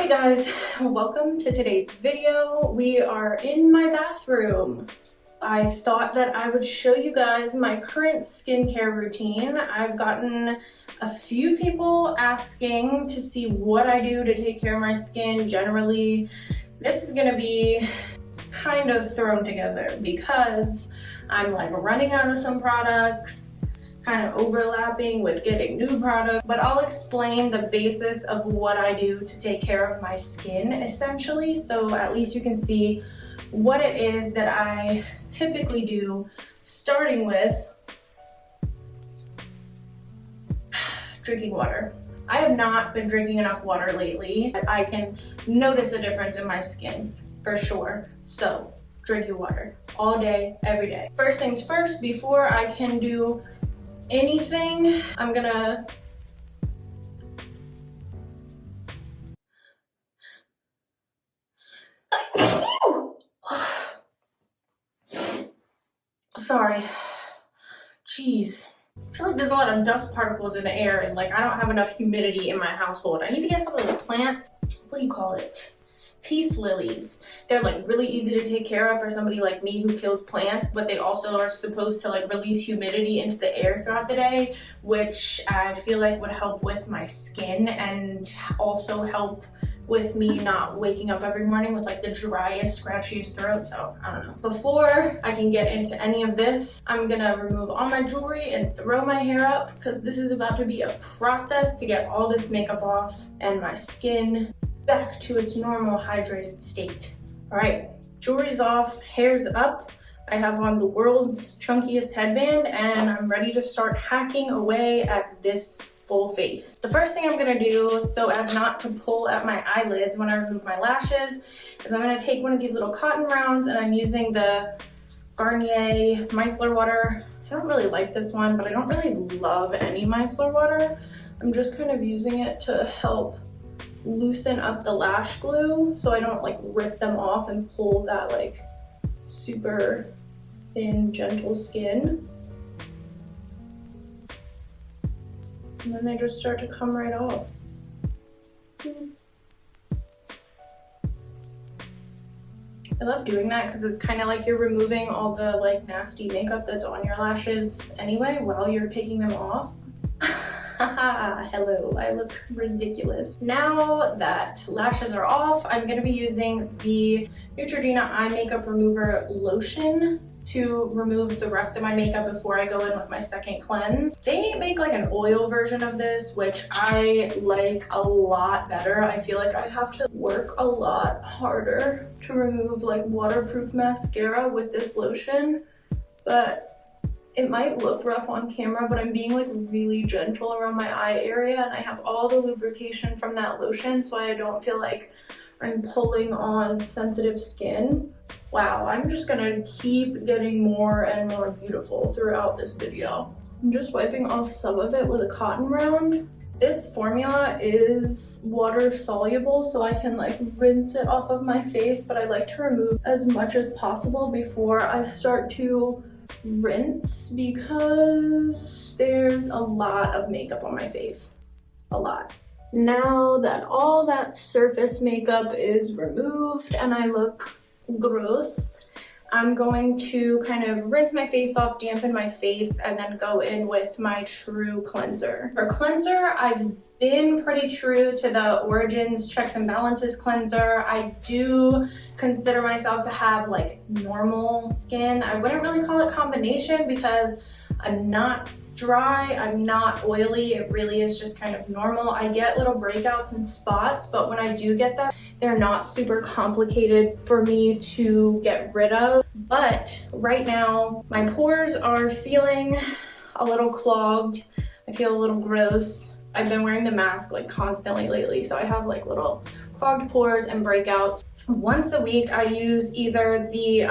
Alright guys, welcome to today's video. We are in my bathroom. I thought that I would show you guys my current skincare routine. I've gotten a few people asking to see what I do to take care of my skin generally. This is gonna be kind of thrown together because I'm like running out of some products, kind of overlapping with getting new products, but I'll explain the basis of what I do to take care of my skin essentially, so at least you can see what it is that I typically do, starting with drinking water. I have not been drinking enough water lately. I can notice a difference in my skin for sure, so drink your water all day, every day. First things first, before I can do anything, I'm gonna sorry, jeez. I feel like there's a lot of dust particles in the air and like I don't have enough humidity in my household. I need to get some of those plants, what do you call it? Peace lilies. They're like really easy to take care of for somebody like me who kills plants, but they also are supposed to like release humidity into the air throughout the day, which I feel like would help with my skin and also help with me not waking up every morning with like the driest, scratchiest throat. So I don't know. Before I can get into any of this, I'm gonna remove all my jewelry and throw my hair up because this is about to be a process to get all this makeup off and my skin back to its normal hydrated state. All right, jewelry's off, hair's up. I have on the world's chunkiest headband and I'm ready to start hacking away at this full face. The first thing I'm gonna do, so as not to pull at my eyelids when I remove my lashes, is I'm gonna take one of these little cotton rounds and I'm using the Garnier micellar water. I don't really like this one, but I don't really love any micellar water. I'm just kind of using it to help loosen up the lash glue so I don't like rip them off and pull that like super thin, gentle skin. And then they just start to come right off. I love doing that because it's kind of like you're removing all the like nasty makeup that's on your lashes anyway while you're taking them off. Haha, hello, I look ridiculous. Now that lashes are off, I'm gonna be using the Neutrogena eye makeup remover lotion to remove the rest of my makeup before I go in with my second cleanse. They make like an oil version of this, which I like a lot better. I feel like I have to work a lot harder to remove like waterproof mascara with this lotion, but it might look rough on camera, but I'm being like really gentle around my eye area and I have all the lubrication from that lotion so I don't feel like I'm pulling on sensitive skin. Wow, I'm just gonna keep getting more and more beautiful throughout this video. I'm just wiping off some of it with a cotton round. This formula is water soluble, so I can like rinse it off of my face, but I like to remove as much as possible before I start to rinse because there's a lot of makeup on my face, a lot. Now that all that surface makeup is removed and I look gross, I'm going to kind of rinse my face off, dampen my face, and then go in with my true cleanser. For cleanser, I've been pretty true to the Origins Checks and Balances cleanser. I do consider myself to have like normal skin. I wouldn't really call it combination because I'm not dry, I'm not oily, it really is just kind of normal. I get little breakouts and spots, but when I do get them, they're not super complicated for me to get rid of. But right now, my pores are feeling a little clogged. I feel a little gross. I've been wearing the mask like constantly lately, so I have like little clogged pores and breakouts. Once a week, I use either the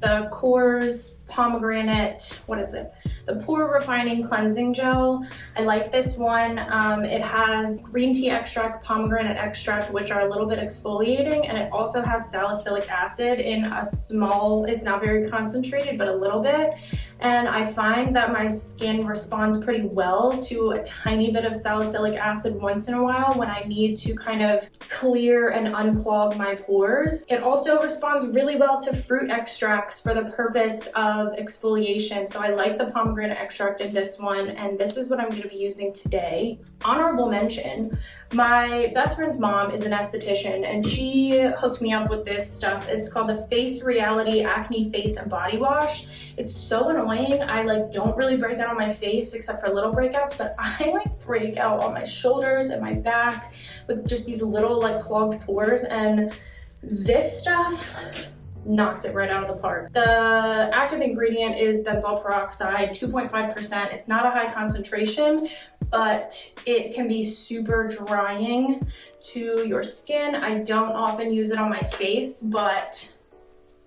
the Korres Pomegranate, what is it? The Pore Refining Cleansing Gel. I like this one. It has green tea extract, pomegranate extract, which are a little bit exfoliating, and it also has salicylic acid in a small, it's not very concentrated, but a little bit. And I find that my skin responds pretty well to a tiny bit of salicylic acid once in a while when I need to kind of clear and unclog my pores. It also responds really well to fruit extracts for the purpose of exfoliation. So I like the pomegranate extract in this one, and this is what I'm going to be using today. Honorable mention, my best friend's mom is an esthetician, and she hooked me up with this stuff. It's called the Face Reality Acne Face and Body Wash. It's so annoying. I like don't really break out on my face except for little breakouts, but I like break out on my shoulders and my back with just these little like clogged pores, and this stuff knocks it right out of the park. The active ingredient is benzoyl peroxide, 2.5%. It's not a high concentration, but it can be super drying to your skin. I don't often use it on my face, but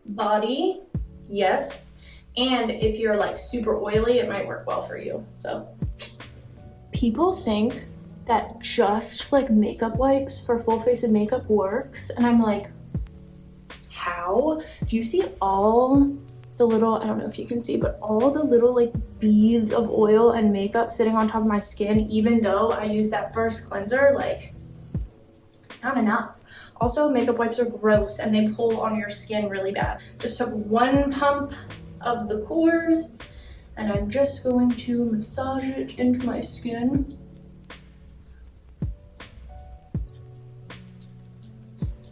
body, yes. And if you're like super oily, it might work well for you. So people think that just like makeup wipes for full face of makeup works, and I'm like, how? Do you see all the little, I don't know if you can see, but all the little like beads of oil and makeup sitting on top of my skin, even though I use that first cleanser? Like, it's not enough. Also, makeup wipes are gross and they pull on your skin really bad. Just took one pump of the Korres and I'm just going to massage it into my skin.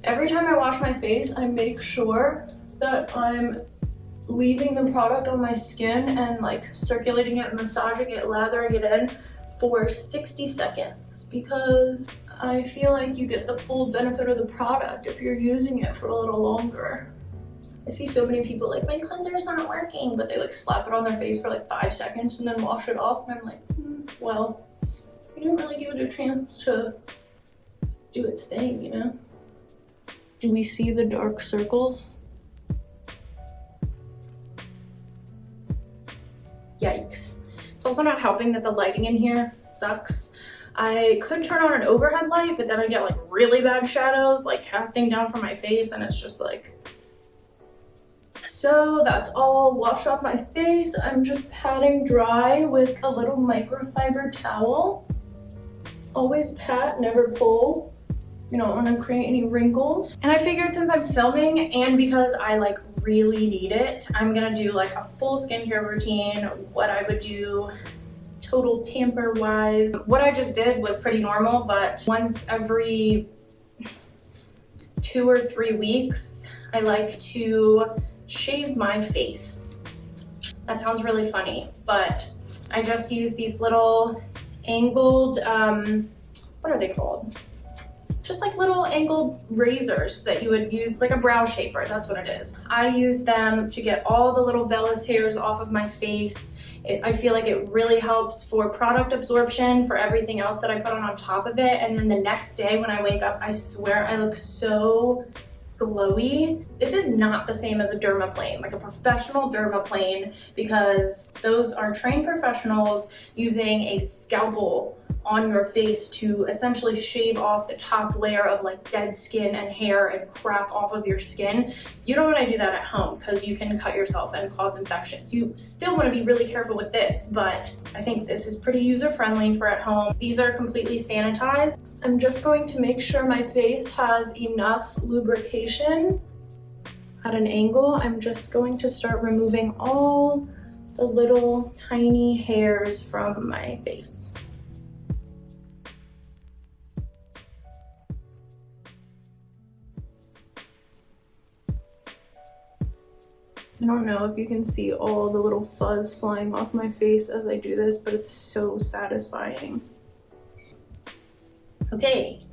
Every time I wash my face, I make sure that I'm leaving the product on my skin and like circulating it, massaging it, lathering it in for 60 seconds, because I feel like you get the full benefit of the product if you're using it for a little longer. I see so many people like, my cleanser is not working, but they like slap it on their face for like 5 seconds and then wash it off, and I'm like, well, you didn't really give it a chance to do its thing, you know? Do we see the dark circles? Yikes. It's also not helping that the lighting in here sucks. I could turn on an overhead light, but then I get like really bad shadows like casting down from my face, and it's just like... So that's all washed off my face. I'm just patting dry with a little microfiber towel. Always pat, never pull. You don't want to create any wrinkles. And I figured since I'm filming and because I like really need it, I'm gonna do like a full skincare routine, what I would do total pamper wise. What I just did was pretty normal, but once every 2 or 3 weeks, I like to shave my face. That sounds really funny, but I just use these little angled, what are they called? Just like little angled razors that you would use, like a brow shaper, that's what it is. I use them to get all the little vellus hairs off of my face. I feel like it really helps for product absorption, for everything else that I put on top of it. And then the next day when I wake up, I swear I look so glowy. This is not the same as a dermaplane, like a professional dermaplane, because those are trained professionals using a scalpel on your face to essentially shave off the top layer of like dead skin and hair and crap off of your skin. You don't want to do that at home because you can cut yourself and cause infections. You still want to be really careful with this, but I think this is pretty user-friendly for at home. These are completely sanitized. I'm just going to make sure my face has enough lubrication at an angle. I'm just going to start removing all the little tiny hairs from my face. I don't know if you can see all the little fuzz flying off my face as I do this, but it's so satisfying. Okay,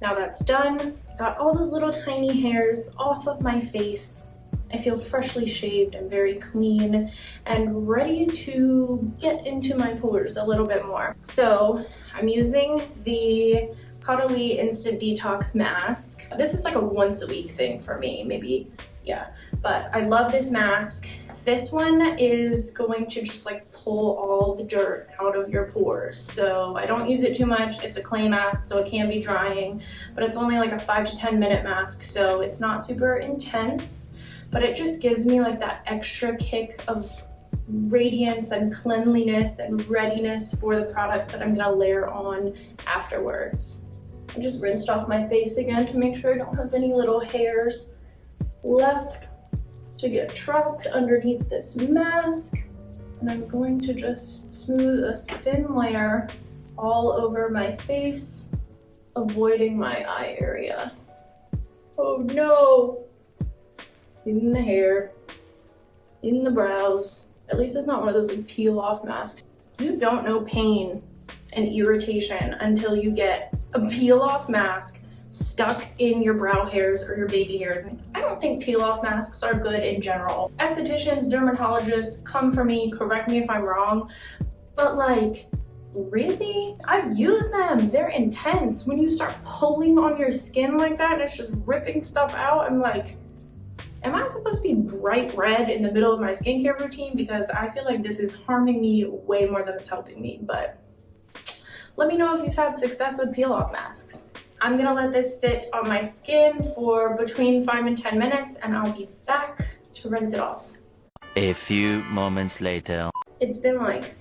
now that's done. Got all those little tiny hairs off of my face. I feel freshly shaved and very clean and ready to get into my pores a little bit more. So I'm using the Caudelie Instant Detox Mask. This is like a once a week thing for me, maybe, yeah. But I love this mask. This one is going to just like pull all the dirt out of your pores. So I don't use it too much. It's a clay mask, so it can be drying, but it's only like a 5 to 10 minute mask, so it's not super intense, but it just gives me like that extra kick of radiance and cleanliness and readiness for the products that I'm gonna layer on afterwards. I just rinsed off my face again to make sure I don't have any little hairs left to get trapped underneath this mask. And I'm going to just smooth a thin layer all over my face, avoiding my eye area. Oh no! In the hair, in the brows. At least it's not one of those like peel off masks. You don't know pain and irritation until you get a peel off mask stuck in your brow hairs or your baby hairs. I don't think peel off masks are good in general. Estheticians, dermatologists, come for me, correct me if I'm wrong, but like, really? I've used them, they're intense. When you start pulling on your skin like that and it's just ripping stuff out, I'm like, am I supposed to be bright red in the middle of my skincare routine? Because I feel like this is harming me way more than it's helping me. But let me know if you've had success with peel off masks. I'm gonna let this sit on my skin for between 5 and 10 minutes, and I'll be back to rinse it off. A few moments later. It's been like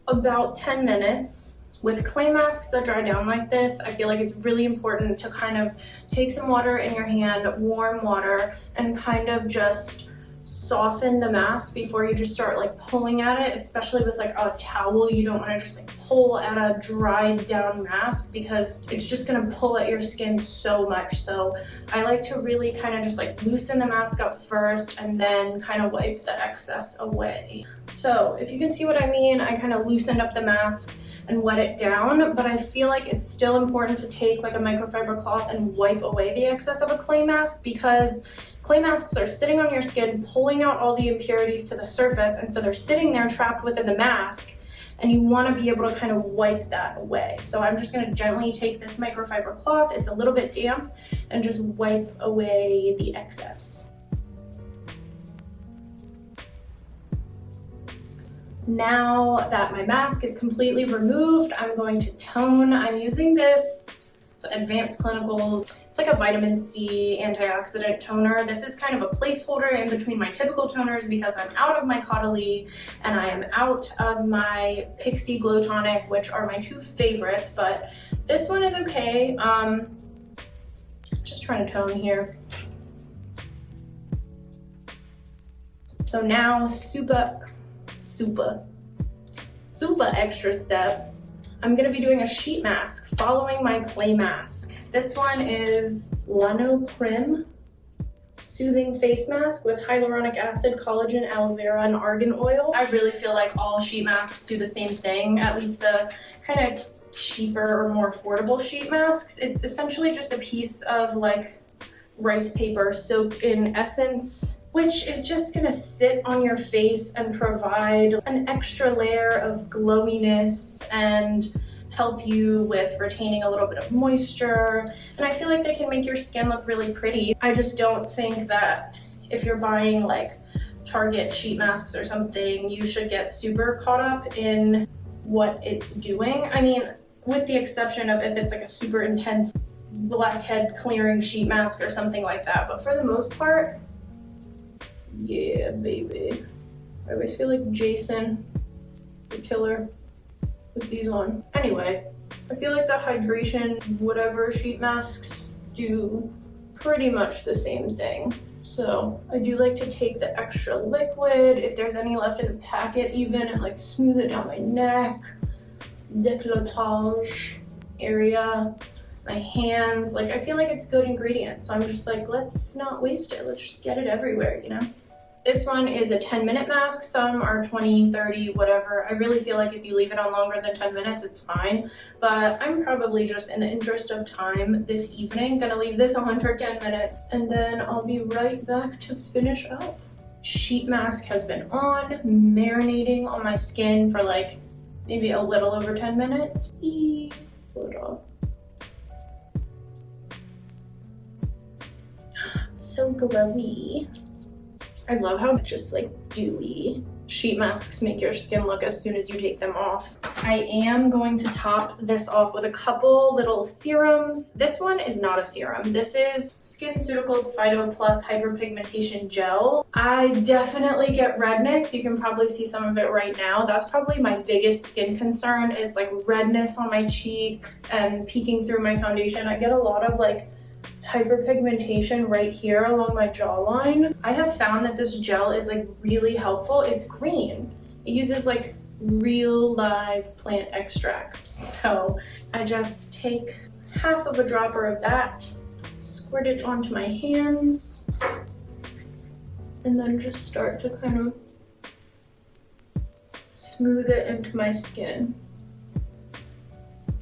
about 10 minutes. With clay masks that dry down like this, I feel like it's really important to kind of take some water in your hand, warm water, and kind of just soften the mask before you just start like pulling at it, especially with like a towel. You don't want to just like pull at a dried down mask because it's just going to pull at your skin so much. So I like to really kind of just like loosen the mask up first and then kind of wipe the excess away. So if you can see what I mean, I kind of loosened up the mask and wet it down, but I feel like it's still important to take like a microfiber cloth and wipe away the excess of a clay mask, because clay masks are sitting on your skin, pulling out all the impurities to the surface, and so they're sitting there trapped within the mask, and you want to be able to kind of wipe that away. So I'm just going to gently take this microfiber cloth, it's a little bit damp, and just wipe away the excess. Now that my mask is completely removed, I'm going to tone. I'm using this Advanced Clinicals. It's like a vitamin C antioxidant toner. This is kind of a placeholder in between my typical toners because I'm out of my Caudelie and I am out of my Pixie Glow Tonic, which are my two favorites, but this one is okay. Just trying to tone here. So now super extra step, I'm gonna be doing a sheet mask following my clay mask. This one is Lanocreme Soothing Face Mask with hyaluronic acid, collagen, aloe vera, and argan oil. I really feel like all sheet masks do the same thing, at least the kind of cheaper or more affordable sheet masks. It's essentially just a piece of like rice paper soaked in essence, which is just gonna sit on your face and provide an extra layer of glowiness and help you with retaining a little bit of moisture. And I feel like they can make your skin look really pretty. I just don't think that if you're buying like Target sheet masks or something, you should get super caught up in what it's doing. I mean, with the exception of if it's like a super intense blackhead clearing sheet mask or something like that. But for the most part, yeah, baby. I always feel like Jason, the killer, with these on. Anyway, I feel like the hydration, whatever sheet masks do pretty much the same thing. So I do like to take the extra liquid, if there's any left in the packet even, and like smooth it down my neck, décolletage area, my hands. Like I feel like it's good ingredients, so I'm just like, let's not waste it. Let's just get it everywhere, you know? This one is a 10-minute mask. Some are 20, 30, whatever. I really feel like if you leave it on longer than 10 minutes, it's fine. But I'm probably just, in the interest of time this evening, gonna leave this on for 10 minutes and then I'll be right back to finish up. Sheet mask has been on, marinating on my skin for like maybe a little over 10 minutes. Pull it off. So glowy. I love how just like dewy sheet masks make your skin look as soon as you take them off. I am going to top this off with a couple little serums. This one is not a serum. This is SkinCeuticals Phyto Plus Hyperpigmentation Gel. I definitely get redness. You can probably see some of it right now. That's probably my biggest skin concern, is like redness on my cheeks and peeking through my foundation. I get a lot of like hyperpigmentation right here along my jawline. I have found that this gel is like really helpful. It's green. It uses like real live plant extracts. So I just take half of a dropper of that, squirt it onto my hands, and then just start to kind of smooth it into my skin.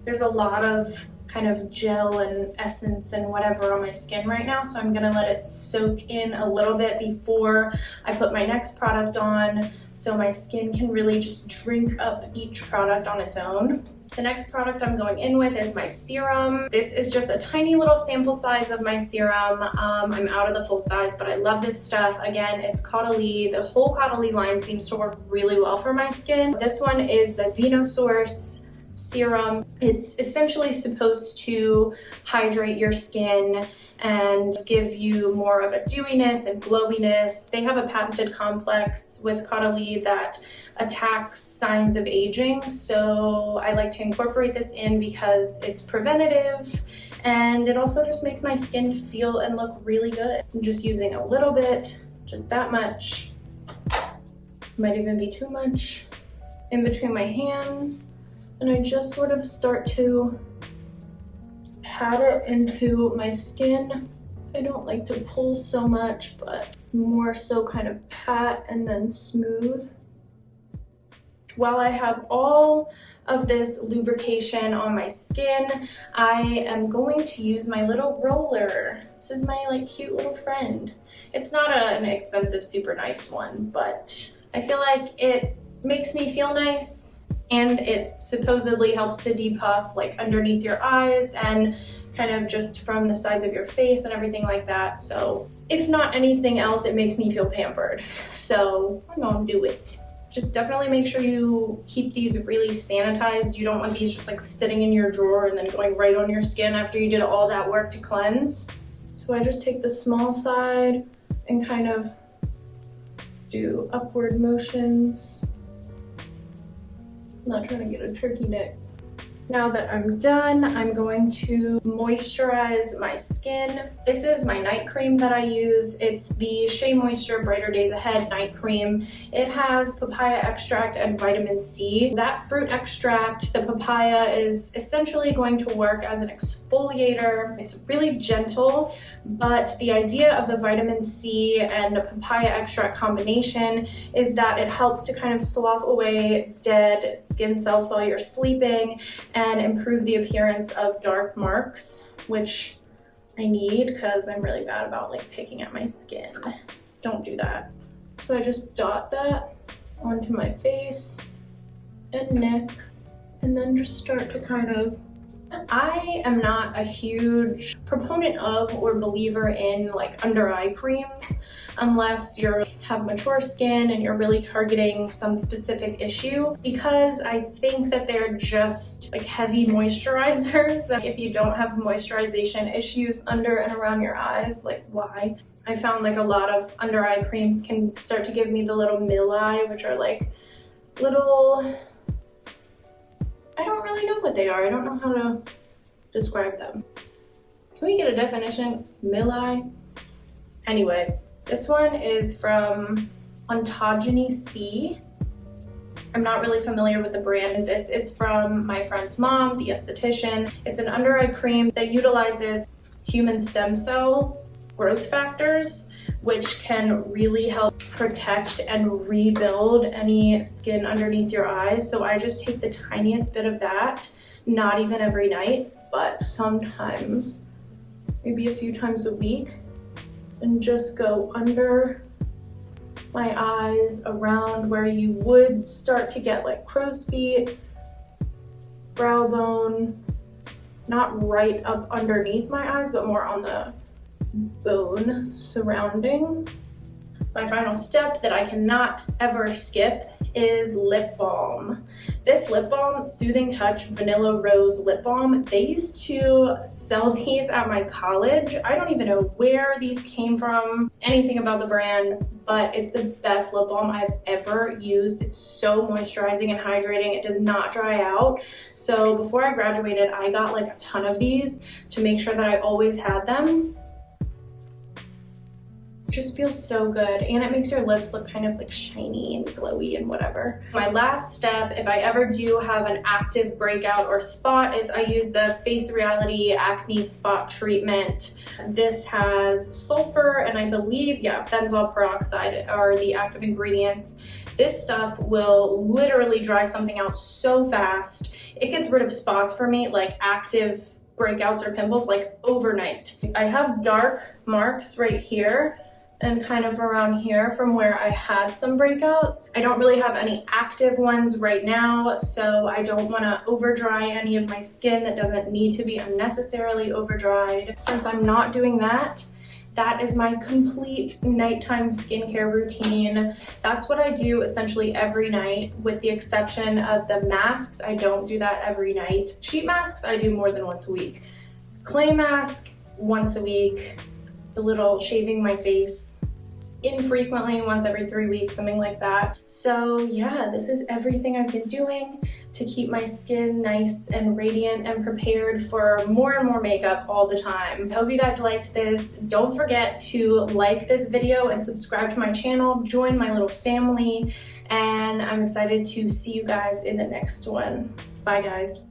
There's a lot of kind of gel and essence and whatever on my skin right now, so I'm gonna let it soak in a little bit before I put my next product on, so my skin can really just drink up each product on its own. The next product I'm going in with is my serum. This is just a tiny little sample size of my serum. I'm out of the full size, but I love this stuff. Again, it's Caudelie. The whole Caudelie line seems to work really well for my skin. This one is the Vinosource serum. It's essentially supposed to hydrate your skin and give you more of a dewiness and glowiness. They have a patented complex with Caudelie that attacks signs of aging, so I like to incorporate this in because it's preventative, and it also just makes my skin feel and look really good. I'm just using a little bit, just that much, might even be too much, in between my hands. And I just sort of start to pat it into my skin. I don't like to pull so much, but more so kind of pat and then smooth. While I have all of this lubrication on my skin, I am going to use my little roller. This is my like cute little friend. It's not an expensive, super nice one, but I feel like it makes me feel nice. And it supposedly helps to depuff like underneath your eyes and kind of just from the sides of your face and everything like that. So if not anything else, it makes me feel pampered. So I'm gonna do it. Just definitely make sure you keep these really sanitized. You don't want these just like sitting in your drawer and then going right on your skin after you did all that work to cleanse. So I just take the small side and kind of do upward motions. I'm not trying to get a turkey neck. Now that I'm done, I'm going to moisturize my skin. This is my night cream that I use. It's the Shea Moisture Brighter Days Ahead night cream. It has papaya extract and vitamin C. That fruit extract, the papaya, is essentially going to work as an exfoliator. It's really gentle, but the idea of the vitamin C and the papaya extract combination is that it helps to kind of slough away dead skin cells while you're sleeping and improve the appearance of dark marks, which I need because I'm really bad about like picking at my skin. Don't do that. So I just dot that onto my face and neck, and then just start to kind of, I am not a huge proponent of or believer in like under eye creams unless you have mature skin and you're really targeting some specific issue, because I think that they're just like heavy moisturizers. Like if you don't have moisturization issues under and around your eyes, like why? I found like a lot of under eye creams can start to give me the little meee, which are like little, I don't really know what they are. I don't know how to describe them. Can we get a definition? Meee? Anyway, this one is from Ontogeny C. I'm not really familiar with the brand. This is from my friend's mom, the esthetician. It's an under eye cream that utilizes human stem cell growth factors, which can really help protect and rebuild any skin underneath your eyes. So I just take the tiniest bit of that, not even every night, but sometimes, maybe a few times a week, and just go under my eyes, around where you would start to get like crow's feet, brow bone, not right up underneath my eyes, but more on the bone surrounding. My final step that I cannot ever skip is lip balm. This lip balm, Soothing Touch Vanilla Rose Lip Balm, they used to sell these at my college. I don't even know where these came from, anything about the brand, but it's the best lip balm I've ever used. It's so moisturizing and hydrating. It does not dry out. So before I graduated, I got like a ton of these to make sure that I always had them. Just feels so good, and it makes your lips look kind of like shiny and glowy and whatever. My last step, if I ever do have an active breakout or spot, is I use the Face Reality Acne Spot Treatment. This has sulfur and I believe, yeah, benzoyl peroxide are the active ingredients. This stuff will literally dry something out so fast. It gets rid of spots for me, like active breakouts or pimples, like overnight. I have dark marks right here and kind of around here from where I had some breakouts. I don't really have any active ones right now, so I don't want to over dry any of my skin that doesn't need to be unnecessarily over dried. Since I'm not doing that, that is my complete nighttime skincare routine. That's what I do essentially every night, with the exception of the masks. I don't do that every night. Sheet masks I do more than once a week. Clay mask once a week. The little shaving my face infrequently, once every 3 weeks, something like that. So yeah, this is everything I've been doing to keep my skin nice and radiant and prepared for more and more makeup all the time. I hope you guys liked this. Don't forget to like this video and subscribe to my channel, join my little family, and I'm excited to see you guys in the next one. Bye guys.